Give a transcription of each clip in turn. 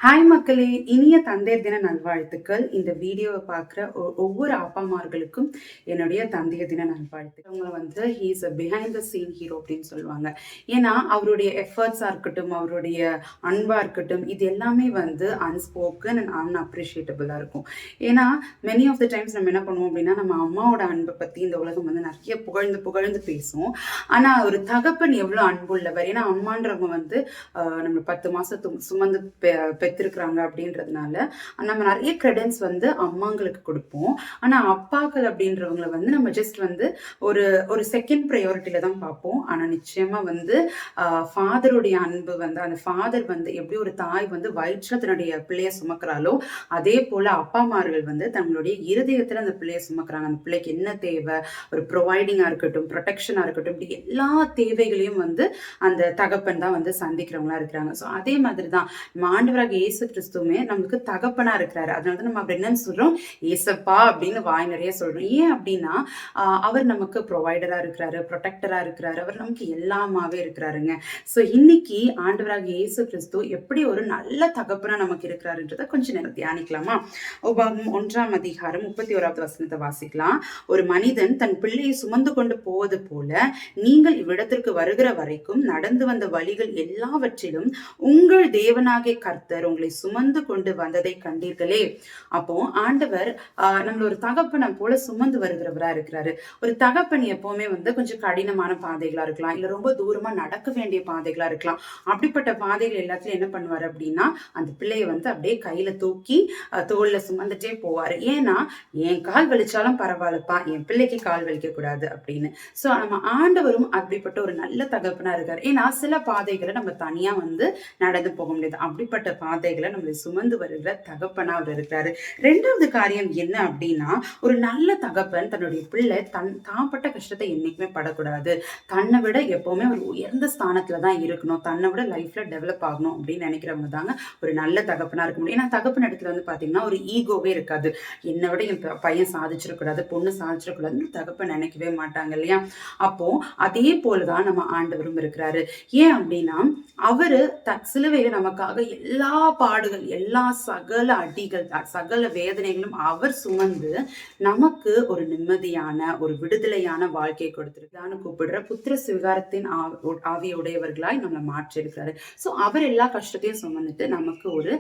Hi மக்களே, இனிய தந்தையர் தின நல்வாழ்த்துக்கள். இந்த வீடியோவை பார்க்குற ஒவ்வொரு அப்பாமார்களுக்கும் என்னுடைய தந்தையர் தின நல்வாழ்த்துக்கள். அவங்கள வந்து he is a behind the scene hero அப்படின்னு சொல்லுவாங்க. ஏன்னா அவருடைய எஃபர்ட்ஸாக இருக்கட்டும், அவருடைய அன்பாக இருக்கட்டும், இது எல்லாமே வந்து அன்ஸ்போக்கன் அண்ட் அன்அப்ரிஷியேட்டபிளாக இருக்கும். ஏன்னா மெனி ஆஃப் த டைம்ஸ் நம்ம என்ன பண்ணுவோம் அப்படின்னா, நம்ம அம்மாவோட அன்பை பற்றி இந்த உலகம் வந்து நிறைய புகழ்ந்து புகழ்ந்து பேசும். ஆனால் ஒரு தகப்பன் எவ்வளோ அன்புள்ளவர். ஏன்னா அம்மான்றவங்க வந்து நம்ம 10 மாதம் சுமந்து பெற்றிருக்கிறாங்க அப்படின்றதுனால நம்ம நிறைய கிரெடென்ஸ் வந்து அம்மாங்களுக்கு கொடுப்போம். ஆனால் அப்பாக்கள் அப்படின்றவங்கள வந்து நம்ம ஜஸ்ட் வந்து ஒரு ஒரு செகண்ட் ப்ரையாரிட்டியில தான் பார்ப்போம். ஆனால் நிச்சயமாக வந்து ஃபாதருடைய அன்பு வந்து அந்த ஃபாதர் வந்து எப்படி ஒரு தாய் வந்து வயிற்றுல தன்னுடைய பிள்ளையை சுமக்கிறாளோ அதே போல அப்பாமார்கள் வந்து தங்களுடைய இருதயத்தில் அந்த பிள்ளையை சுமக்கிறாங்க. அந்த பிள்ளைக்கு என்ன தேவை, ஒரு ப்ரொவைடிங்காக இருக்கட்டும், ப்ரொடெக்ஷனாக இருக்கட்டும், இப்படி எல்லா தேவைகளையும் வந்து அந்த தகப்பன் தான் வந்து சந்திக்கிறவங்களா இருக்கிறாங்க. ஸோ அதே மாதிரி தான் ஆண்டவராக இயேசு கிறிஸ்துவுமே நமக்கு தகப்பனா இருக்கிறாரு. அதனால தான் நம்ம அப்படி என்னன்னு சொல்றோம், ஏசப்பா அப்படின்னு வாய் நிறைய சொல்றோம். ஏன் அப்படின்னா அவர் நமக்கு ப்ரொவைடரா இருக்கிறாரு, ப்ரொடெக்டரா இருக்கிறாரு, அவர் நமக்கு எல்லாமாவே இருக்கிறாருங்க. ஸோ இன்னைக்கு ஆண்டவராக இயேசு கிறிஸ்து எப்படி ஒரு நல்ல தகப்பனா நமக்கு இருக்கிறாருன்றதை கொஞ்சம் நேரம் தியானிக்கலாமா? உபாகமம் 1ஆம் அதிகாரம் 31வது வசனத்தை வாசிக்கலாம். ஒரு மனிதன் தன் பிள்ளையை சுமந்து கொண்டு போவது போல நீங்கள் இவ்விடத்திற்கு வருகிற வரைக்கும் நடந்து வந்த வழிகள் எல்லாவற்றிலும் உங்கள் தேவனாகிய கர்த்தர் உங்களை சுமந்து கொண்டு வந்ததை கண்டீர்களே. அப்போ ஆண்டவர் நம்மள ஒரு தகப்பனை போல சுமந்து வருகிறவரா இருக்கிறாரு. ஒரு தகப்பன் எப்பவுமே வந்து கொஞ்சம் கடினமான பாதைகளா இருக்கலாம், இல்ல ரொம்ப தூரமா நடக்க வேண்டிய பாதைகளா இருக்கலாம். அப்படிப்பட்ட பாதைகள் எல்லாத்துலயும் என்ன பண்ணுவாரு அப்படின்னா, அந்த பிள்ளைய வந்து அப்படியே கையில தூக்கி தோல்ல சுமந்துட்டே போவாரு. ஏன்னா என் கால் வலிச்சாலும் பரவாயில்லப்பா, என் பிள்ளைக்கு கால் வலிக்க கூடாது அப்படின்னு. சோ நம்ம ஆண்டவரும் அப்படிப்பட்ட ஒரு நல்ல தகப்பனா இருக்காரு. ஏன்னா சில பாதைகளை நம்ம தனியா வந்து நடந்து போக முடியாது. அப்படிப்பட்ட பாதைகளை நம்மளை சுமந்து வருகிற தகப்பனா அவர் இருக்கிறாரு. 2வது காரியம் என்ன அப்படின்னா, ஒரு நல்ல தகப்பன் தன்னுடைய பிள்ளை தாப்பட்ட கஷ்டத்தை என்னைக்குமே படக்கூடாது, தன்னை விட எப்பவுமே ஒரு உயர்ந்த ஸ்தானத்துல தான் இருக்கணும், தன்னை விட லைஃப்ல டெவலப் ஆகணும் அப்படின்னு நினைக்கிறவங்க தாங்க ஒரு நல்ல தகப்பனா இருக்க முடியும். ஏன்னா தகப்பன் இடத்துல வந்து பாத்தீங்கன்னா ஒரு ஈகோவே இருக்காது. என்னை விட என் பையன் சாதிச்சிடக்கூடாது, பொண்ணு சாதிச்சிடக்கூடாதுன்னு தகப்பன் நினைக்கவே மாட்டாங்க இல்லையா? அப்போ அதே போலதான் நம்ம ஆண்டவரும் இருக்கிறாரு. ஏன் அப்படின்னா அவரு சிலுவையில நமக்காக எல்லா பாடுகள், எல்லா சகல அடிகள், சகல வேதனைகளும் அவர் சுமந்து நமக்கு ஒரு நிம்மதியான ஒரு விடுதலையான வாழ்க்கையை கொடுத்திருக்கான்னு கூப்பிடுற புத்திர சிவகாரத்தின் ஆவியுடையவர்களாய் நம்மளை மாற்றி இருக்கிறாரு. ஸோ அவர் எல்லா கஷ்டத்தையும் சுமந்துட்டு நமக்கு ஒரு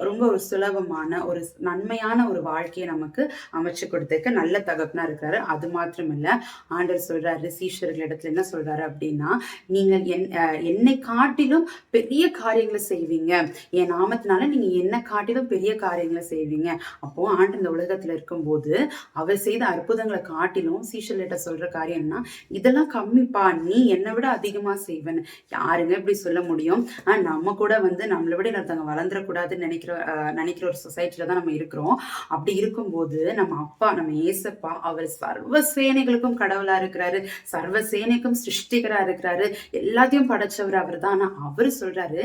ரொம்ப ஒரு சுலபமான ஒரு நன்மையான ஒரு வாழ்க்கையை நமக்கு அமைச்சு கொடுத்துக்க நல்ல தகப்பனா இருக்கிறாரு. அது மாத்திரம் இல்ல, ஆண்டவர் சொல்றாரு சீஷர்கள் இடத்துல என்ன சொல்றாரு அப்படின்னா, நீங்கள் என்னை காட்டிலும் பெரிய காரியங்களை செய்வீங்க, என் நாமத்தினால நீங்க என்ன காட்டிலும் பெரிய காரியங்களை செய்வீங்க. அப்போ ஆண்டு இந்த உலகத்துல இருக்கும்போது அவர் செய்த அற்புதங்களை காட்டிலும் சீஷர்கிட்ட சொல்ற காரியம்னா, இதெல்லாம் கம்மிப்பா, நீ என்னை விட அதிகமா செய்வேன்னு. யாருங்க இப்படி சொல்ல முடியும்? நம்ம கூட வந்து நம்மளை விட இன்னொருத்தவங்க வளர்ந்துடக்கூடாதுன்னு நினைக்கிற ஒரு சொசைட்டில தான் நம்ம இருக்கிறோம். அப்படி இருக்கும்போது நம்ம அப்பா, நம்ம ஏசப்பா, அவர் சர்வ சேனைகளுக்கும் கடவுளா இருக்கிறாரு, சர்வ சேனைக்கும் சிருஷ்டிகரா இருக்கிறாரு, எல்லாத்தையும் படைச்சவர் அவர் தான். ஆனா அவரு சொல்றாரு,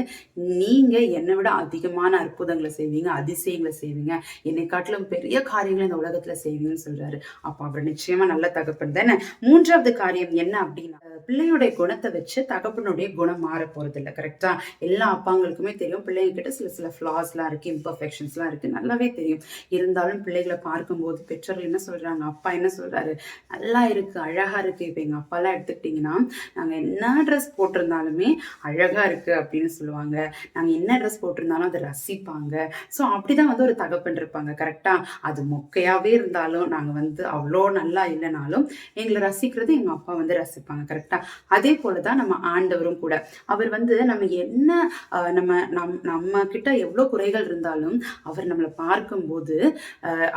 நீங்க என்னை விட அதிகமான அற்புதங்களை செய்வீங்க, அதிசயங்களை செய்வீங்க, என்னை காட்டிலும் பெரிய காரியங்களை இந்த உலகத்துல செய்வீங்கன்னு சொல்றாரு. அப்ப அவர் நிச்சயமா நல்ல தகப்பன் தானே. 3வது காரியம் என்ன அப்படின்னா, பிள்ளையுடைய குணத்தை வச்சு தகப்பனுடைய குணம் மாற போறது இல்லை. கரெக்டா? எல்லா அப்பாங்களுக்குமே தெரியும் பிள்ளைங்க கிட்ட சில சில ஃபிளாஸ் எல்லாம் இருக்கு, இம்பர்ஃபெக்ஷன்ஸ் எல்லாம் இருக்கு, நல்லாவே தெரியும். இருந்தாலும் பிள்ளைகளை பார்க்கும்போது பெற்றோர்கள் என்ன சொல்றாங்க, அப்பா என்ன சொல்றாரு, நல்லா இருக்கு, அழகா இருக்கு. இப்ப எங்க அப்பா எல்லாம் எடுத்துக்கிட்டீங்கன்னா, நாங்க என்ன ட்ரெஸ் போட்டிருந்தாலுமே அழகா இருக்கு அப்படின்னு சொல்லுவாங்க. நாங்க என்ன ட்ரெஸ் போட்டிருந்தாலும் அதை ரசிப்பாங்க. ஸோ அப்படிதான் வந்து ஒரு தகப்பன் இருப்பாங்க. கரெக்டா? அது மொக்கையாவே இருந்தாலும், நாங்க வந்து அவ்வளோ நல்லா இல்லைனாலும் எங்களை ரசிக்கிறது எங்க அப்பா வந்து ரசிப்பாங்க. கரெக்டா? அதே போலதான் நம்ம ஆண்டவரும் கூட. அவர் வந்து நம்ம என்ன நம்ம கிட்ட எவ்வளவு குறைகள் இருந்தாலும் அவர் நம்மளை பார்க்கும்போது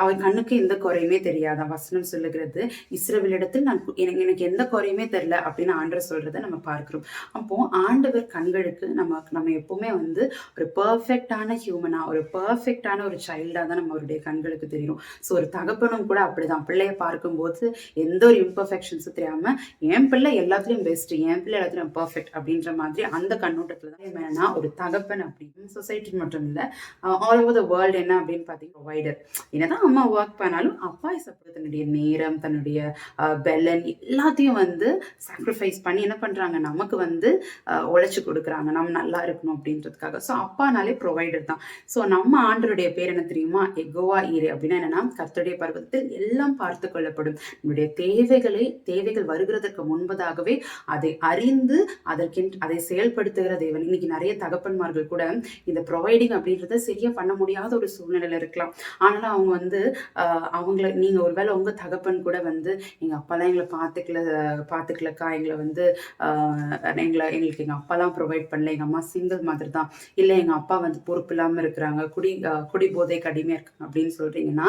அவர் கண்ணுக்கு எந்த குறையுமே தெரியாத வசனம் சொல்லுகிறது, இஸ்ரவேலிடத்தில் எனக்கு எந்த குறையுமே தெரியல அப்படின்னு ஆண்டவர் சொல்றதை நம்ம பார்க்கிறோம். அப்போ ஆண்டவர் கண்களுக்கு நம்ம எப்பவுமே வந்து ஒரு பெர்ஃபெக்டான ஹியூமனா, ஒரு பெர்ஃபெக்டான ஒரு சைல்டா தான் நம்ம அவருடைய கண்களுக்கு தெரியும். ஸோ ஒரு தகப்பனும் கூட அப்படிதான் பிள்ளைய பார்க்கும்போது எந்த ஒரு இம்பர்ஃபெக்ஷன்ஸும் தெரியாம, என் பிள்ளை எல்லாத்துலயும் எல்லாத்துலயும் பெஸ்ட், என் பிள்ளை எல்லாத்துலயும் பர்ஃபெக்ட் அப்படின்ற மாதிரி அந்த கண்ணோட்டத்துல தான் வேணா ஒரு தகப்பன் அப்படின்னு சொசைட்டி மட்டும் இல்லை, ஆல் ஓவர் த வேர்ல்டு என்ன அப்படின்னு பார்த்தீங்கன்னா ப்ரொவைடர். என்னதான் அம்மா ஒர்க் பண்ணாலும் அப்பா தன்னுடைய நேரம், தன்னுடைய பெலன் எல்லாத்தையும் வந்து சாக்ரிஃபைஸ் பண்ணி என்ன பண்றாங்க, நமக்கு வந்து உழைச்சி கொடுக்குறாங்க நம்ம நல்லா இருக்கணும் அப்படின்றதுக்காக. ஸோ அப்பானாலே ப்ரொவைடர் தான். ஸோ நம்ம ஆண்டருடைய பேர் என்ன தெரியுமா, எகோவா ஈரே. அப்படின்னா என்னன்னா, கர்த்தருடைய பர்வதத்தில் எல்லாம் பார்த்து கொள்ளப்படும். நம்முடைய தேவைகள் வருகிறதுக்கு முன்பதாகவே அதை அறிந்து அதை செயல்படுத்துகிற தேவன். இன்னைக்கு நிறைய தகப்பன்மார்கள் கூட இந்த ப்ரொவைடிங் அப்படின்றத சரியா பண்ண முடியாத ஒரு சூழ்நிலையில இருக்கலாம். ஆனாலும் அவங்க வந்து அவங்கள நீங்க ஒருவேளை உங்க தகப்பன் கூட வந்து எங்க அப்பாலாம் எங்களை பார்த்துக்கலக்கா, எங்களை வந்து எங்களுக்கு எங்க அப்பாலாம் ப்ரொவைட் பண்ணல, எங்க அம்மா சிங்கிள் மதர் தான், இல்லை எங்க அப்பா வந்து பொறுப்பு இல்லாம இருக்கிறாங்க, குடி போதைக்கு அடிமையா இருக்காங்க அப்படின்னு சொல்றீங்கன்னா,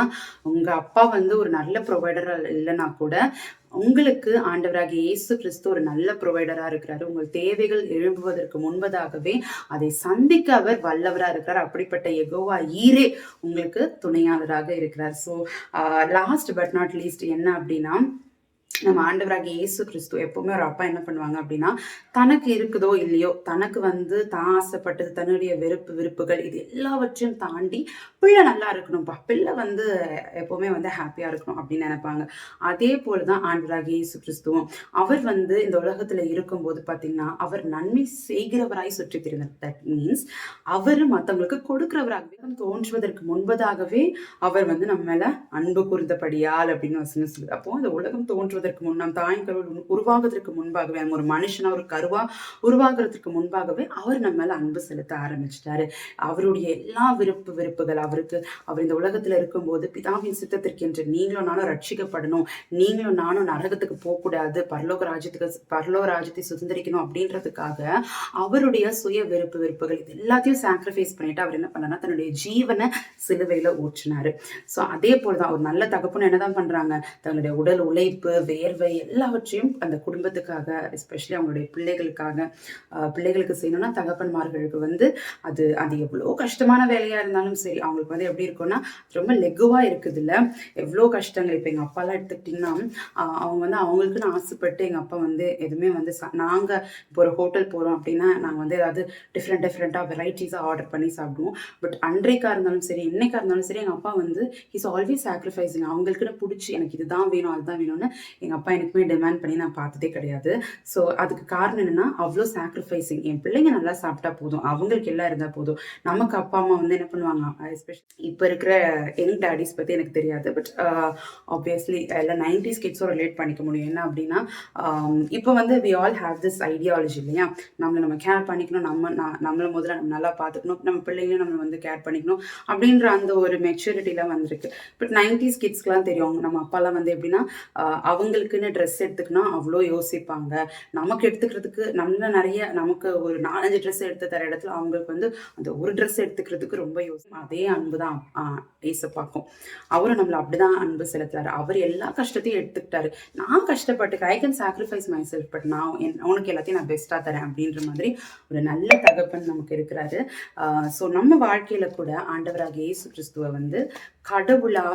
உங்க அப்பா வந்து ஒரு நல்ல ப்ரொவைடரா இல்லைன்னா கூட உங்களுக்கு ஆண்டவராகிய இயேசு கிறிஸ்து ஒரு நல்ல ப்ரொவைடரா இருக்கிறாரு. உங்கள் தேவைகள் எழும்புவதற்கு முன்பதாகவே அதை சந்திக்க அவர் வல்லவரா இருக்கிறார். அப்படிப்பட்ட யெகோவா ஈரே உங்களுக்கு துணையாளராக இருக்கிறார். So last but not least என்ன அப்படின்னா, நம்ம ஆண்டவராகிய இயேசு கிறிஸ்து எப்பவுமே ஒரு அப்பா என்ன பண்ணுவாங்க அப்படின்னா, தனக்கு இருக்குதோ இல்லையோ, தனக்கு வந்து தான் ஆசைப்பட்டது, தன்னுடைய விருப்புகள் இது எல்லாவற்றையும் தாண்டி பிள்ளை நல்லா இருக்கணும்ப்பா, பிள்ளை வந்து எப்பவுமே வந்து ஹாப்பியா இருக்கணும் அப்படின்னு நினைப்பாங்க. அதே போலதான் ஆண்டவராகிய இயேசு கிறிஸ்துவும். அவர் வந்து இந்த உலகத்துல இருக்கும்போது பாத்தீங்கன்னா, அவர் நன்மை செய்கிறவராய் சுற்றி திரிந்தார். தட் மீன்ஸ் அவர் மற்றவங்களுக்கு கொடுக்கிறவராகவே தோன்றுவதற்கு முன்பதாகவே அவர் வந்து நம்ம மேல அன்பு கூர்ந்தபடியால் அப்படின்னு வசனம் சொல்லுது. அப்போ இந்த உலகம் தோன்றுவதற்கு முன்னம், தாயின் கருவில் உருவாகுவதற்கு முன்பாகவே, ஒரு மனுஷனா ஒரு கருவா உருவாகிறதுக்கு முன்பாகவே அவர் நம்ம மேல அன்பு செலுத்த ஆரம்பிச்சிட்டாரு. அவருடைய எல்லா விருப்புகள் அவர் இந்த உலகத்துல இருக்கும்போது, பிதாவின் சித்தத்திற்கு என்று நீங்களும் நானும் ரட்சிக்கப்படணும், நீங்களும் நானும் நரகத்துக்கு போகக்கூடாது, பரலோக ராஜ்யத்தை சுதந்திரிக்கணும் அப்படின்றதுக்காக அவருடைய சுய விருப்புகள் இது எல்லாத்தையும் சாக்ரிஃபைஸ் பண்ணிட்டு அவர் என்ன பண்ணாருன்னா, தன்னுடைய ஜீவனை சிலுவையில ஊற்றினாரு. ஸோ அதே போலதான் ஒரு நல்ல தகப்பன் என்னதான் பண்றாங்க, தன்னுடைய உடல் உழைப்பு, வேர்வை எல்லாவற்றையும் அந்த குடும்பத்துக்காக, எஸ்பெஷலி அவங்களுடைய பிள்ளைகளுக்கு செய்யணும்னா, தகப்பன்மார்களுக்கு வந்து அது எவ்வளோ கஷ்டமான வேலையா இருந்தாலும் சரி, அவங்களுக்கு வந்து எப்படி இருக்கும்னா ரொம்ப லெகுவா இருக்குது இல்ல, எவ்வளோ கஷ்டங்கள். இப்போ எங்க அப்பாலாம் எடுத்துக்கிட்டிங்கன்னா, அவங்க வந்து அவங்களுக்குன்னு ஆசைப்பட்டு எங்க அப்பா வந்து எதுவுமே வந்து நாங்க இப்போ ஒரு ஹோட்டல் போறோம் அப்படின்னா நாங்க வந்து ஏதாவது டிஃப்ரெண்டா வெரைட்டிஸா ஆர்டர் பண்ணி சாப்பிடுவோம். பட் அன்றைக்கா இருந்தாலும் சரி, இன்னைக்கா இருந்தாலும் சரி, எங்க அப்பா வந்து இஸ் ஆல்வேஸ் சாக்ரிஃபைசிங். அவங்களுக்குன்னு பிடிச்சி எனக்கு இதுதான் வேணும் அதுதான் வேணும்னு எங்க அப்பா எனக்குமே டிமாண்ட் பண்ணி நான் பார்த்ததே கிடையாது. ஸோ அதுக்கு காரணம் என்னன்னா, அவ்வளோ சாக்ரிஃபைசிங். என் பிள்ளைங்க நல்லா சாப்பிட்டா போதும், அவங்களுக்கு எல்லாம் இருந்தா போதும். நமக்கு அப்பா அம்மா வந்து என்ன பண்ணுவாங்க, எஸ்பெஷலி இப்போ இருக்கிற யங் டாடிஸ் பத்தி எனக்கு தெரியாது, பட் ஆப்வியஸ்லி எல்லாம் 90s கிட்ஸும் ரிலேட் பண்ணிக்க முடியும். என்ன அப்படின்னா, இப்போ வந்து we all have this ideology இல்லையா, நம்ம கேர் பண்ணிக்கணும், நம்மளை முதல்ல நம்ம நல்லா பார்த்துக்கணும், நம்ம பிள்ளைங்களையும் நம்ம வந்து கேர் பண்ணிக்கணும் அப்படின்ற அந்த ஒரு மெச்சூரிட்டிலாம் வந்திருக்கு. பட் 90s கிட்ஸ்க்குலாம் தெரியும், நம்ம அப்பாலாம் வந்து எப்படின்னா, அவங்களுக்குன்னு ட்ரெஸ் எடுத்துக்கணும் அவ்வளோ யோசிப்பாங்க. நமக்கு எடுத்துக்கிறதுக்கு நமக்கு ஒரு 4-5 ட்ரெஸ் எடுத்து தர இடத்துல அவங்களுக்கு வந்து அந்த ஒரு ட்ரெஸ் எடுத்துக்கிறதுக்கு ரொம்ப யோசிக்கும். அதே அன்பு தான் ஏசப்பாக்கும். அவரும் நம்மளை அப்படிதான் அன்பு செலுத்துறாரு. அவர் எல்லா கஷ்டத்தையும் எடுத்துக்கிட்டாரு. நான் கஷ்டப்பட்டு I can sacrifice my self, but உனக்கு எல்லாத்தையும் நான் பெஸ்டா தரேன் அப்படின்ற மாதிரி ஒரு நல்ல தகப்பன் நமக்கு இருக்கிறாரு. ஸோ நம்ம வாழ்க்கையில கூட ஆண்டவராகிய இயேசு கிறிஸ்துவை வந்து கடவுளா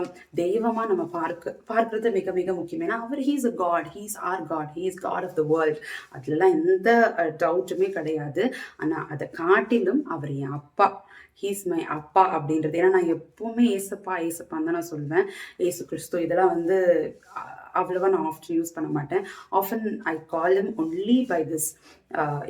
தெய்வமா நம்ம பார்க்கறது மிக மிக முக்கியம். ஏன்னா அவர் he's a God, he's our God, he's God of the world. அதுலலாம் எந்த டவுட்டுமே கிடையாது. ஆனா அதை காட்டிலும் அவர் என் அப்பா, ஹீஸ் மை அப்பா அப்படின்றது. ஏன்னா நான் எப்பவுமே ஏசப்பான்னு தான் நான் சொல்லுவேன். ஏசு கிறிஸ்து இதெல்லாம் வந்து அவ்வளவா நான் ஆஃப்டன் யூஸ் பண்ண மாட்டேன். Often I call him only by this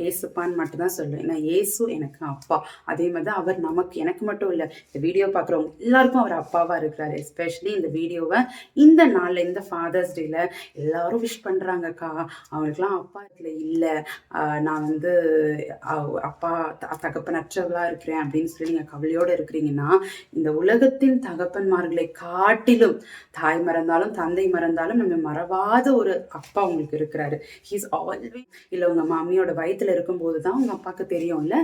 ஏசுப்பான்னு மட்டும்தான் சொல்லுவேன். ஏன்னா ஏசு எனக்கு அப்பா. அதே மாதிரி தான் அவர் எனக்கு மட்டும் இல்லை, இந்த வீடியோ பார்க்குறவங்க எல்லாருக்கும் அவர் அப்பாவா இருக்கிறாரு. எஸ்பெஷலி இந்த வீடியோவை இந்த நாளில், இந்த ஃபாதர்ஸ் டேல எல்லாரும் விஷ் பண்ணுறாங்கக்கா, அவங்களுக்குலாம் அப்பா இதில் இல்லை, நான் வந்து அப்பா தகப்பனற்றவளா இருக்கிறேன் அப்படின்னு சொல்லி நீங்கள் கவலையோடு இருக்கிறீங்கன்னா, இந்த உலகத்தின் தகப்பன்மார்களை காட்டிலும், தாய் மறந்தாலும் தந்தை மறந்தாலும் நம்ம மறவாத ஒரு அப்பா உங்களுக்கு இருக்கிறாரு. He's always. இல்லை உங்க மாமியோட வயிற்றுல இருக்கும்போது தான் உங்க அப்பாவுக்கு தெரியும்ல,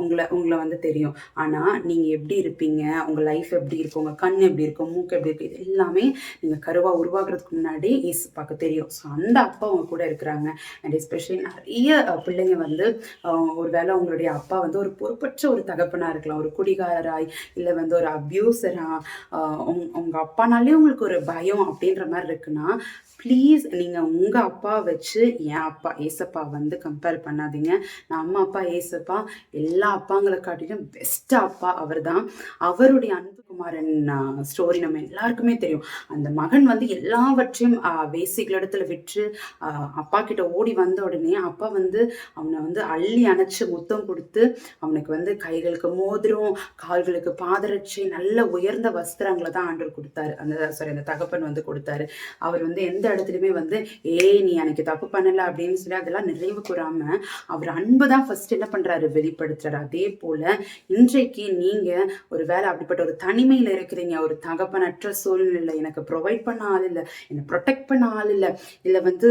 உங்களை வந்து தெரியும். ஆனா நீங்க எப்படி இருப்பீங்க, உங்க லைஃப் எப்படி இருக்கும், உங்க கண் எப்படி இருக்கும், மூக்கு எப்படி இருக்கு, இது எல்லாமே நீங்க கருவா உருவாக்குறதுக்கு முன்னாடி ஏசப்பாக்கு தெரியும். ஸோ அந்த அப்பா அவங்க கூட இருக்கிறாங்க. அண்ட் எஸ்பெஷலி நிறைய பிள்ளைங்க வந்து ஒருவேளை உங்களுடைய அப்பா வந்து ஒரு பொறுப்பற்ற ஒரு தகப்பனா இருக்கலாம். இருக்கலாம், ஒரு குடிகாரராய், இல்லை வந்து ஒரு அப்யூசரா, உங்கள் அப்பானாலே உங்களுக்கு ஒரு பயம் அப்படின்ற மாதிரி இருக்குன்னா, ப்ளீஸ் நீங்கள் உங்கள் அப்பாவை வச்சு என் அப்பா ஏசப்பா வந்து கம்பேர் பண்ணாதீங்க. நம்ம அப்பா ஏசப்பா எல்லா அப்பாங்களை காட்டிலும் பெஸ்ட் அப்பா அவர் தான். அவருடைய அன்புகுமாரன் ஸ்டோரி நம்ம எல்லாருக்குமே தெரியும். அந்த மகன் வந்து எல்லாவற்றையும் வேசிகளிடத்துல விற்று அப்பா கிட்ட ஓடி வந்த உடனே அப்பா வந்து அவனை வந்து அள்ளி அணைச்சு முத்தம் கொடுத்து அவனுக்கு வந்து கைகளுக்கு மோதிரம், கால்களுக்கு பாதரட்சை, நல்ல உயர்ந்த வஸ்திரங்களை தான் ஆண்டவர் கொடுத்தாரு. அந்த தகப்பன் வந்து கொடுத்தாரு. அவர் வந்து எந்த இடத்துலையுமே வந்து நீ எனக்கு தப்பு பண்ணல அப்படின்னு சொல்லி அதெல்லாம் நிறைவு கூறாம அவர் அன்பு தான் ஃபர்ஸ்ட் என்ன பண்றாரு, வெளிப்படுத்துறாரு. அதே போல இன்றைக்கு நீங்க ஒரு வேலை அப்படிப்பட்ட ஒரு தனிமையில இருக்கிறீங்க, ஒரு தகப்பனற்ற சூழ்நிலை, எனக்கு ப்ரொவைட் பண்ண ஆள் இல்லை, என்னை ப்ரொடெக்ட் பண்ண ஆள் இல்லை, இல்லை வந்து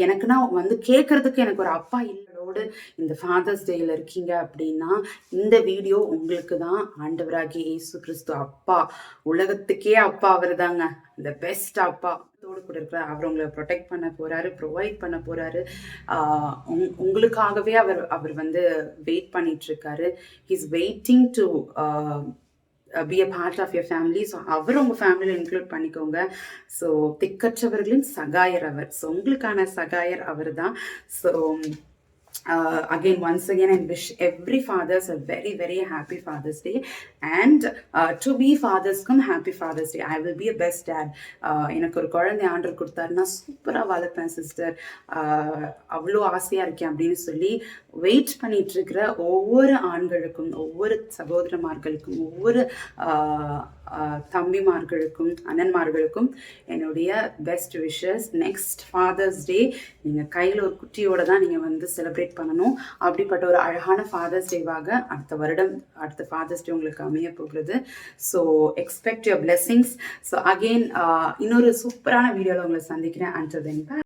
எனக்குன்னா வந்து கேட்கறதுக்கு எனக்கு ஒரு அப்பா இல்லோடு இந்த ஃபாதர்ஸ் டேல இருக்கீங்க அப்படின்னா இந்த வீடியோ உங்களுக்கு தான். ஆண்டவராகிய இயேசு கிறிஸ்து அப்பா, உலகத்துக்கே அப்பா அவர் தாங்க, இந்த பெஸ்ட் அப்பா கூட இருக்கிற அவர் உங்களை ப்ரொடெக்ட் பண்ண போறாரு, ப்ரொவைட் பண்ண போறாரு. உங்களுக்காகவே அவர் வந்து வெயிட் பண்ணிட்டு இருக்காரு. He's waiting to be a part of your family. So அவர் உங்கள் ஃபேமிலியில் இன்க்ளூட் பண்ணிக்கோங்க. ஸோ திக்கற்றவர்களின் சகாயர் அவர். ஸோ உங்களுக்கான சகாயர் அவர் தான். So again, once again, I wish every fathers a very, very happy Father's Day. And to be fathers, come happy Father's Day. I will be a best dad. எனக்கு ஒரு குழந்தை ஆண்டர் கொடுத்தாருன்னா சூப்பராக வளர்ப்பேன் சிஸ்டர், அவ்வளோ ஆசையாக இருக்கேன் அப்படின்னு சொல்லி வெயிட் பண்ணிட்டு இருக்கிற ஒவ்வொரு ஆண்களுக்கும், ஒவ்வொரு சகோதரமார்களுக்கும், ஒவ்வொரு தம்பிமார்களுக்கும், அண்ணன்மார்களுக்கும் என்னுடைய பெஸ்ட் விஷஸ். நெக்ஸ்ட் ஃபாதர்ஸ் டே நீங்கள் கையில் ஒரு குட்டியோட தான் நீங்கள் வந்து செலிப்ரேட் பண்ணணும். அப்படிப்பட்ட ஒரு அழகான ஃபாதர்ஸ் டேவாக அடுத்த ஃபாதர்ஸ் டே உங்களுக்கு அமைய போகிறது. So expect your blessings. So again இன்னொரு சூப்பரான வீடியோவில் உங்களை சந்திக்கிறேன். Until then by.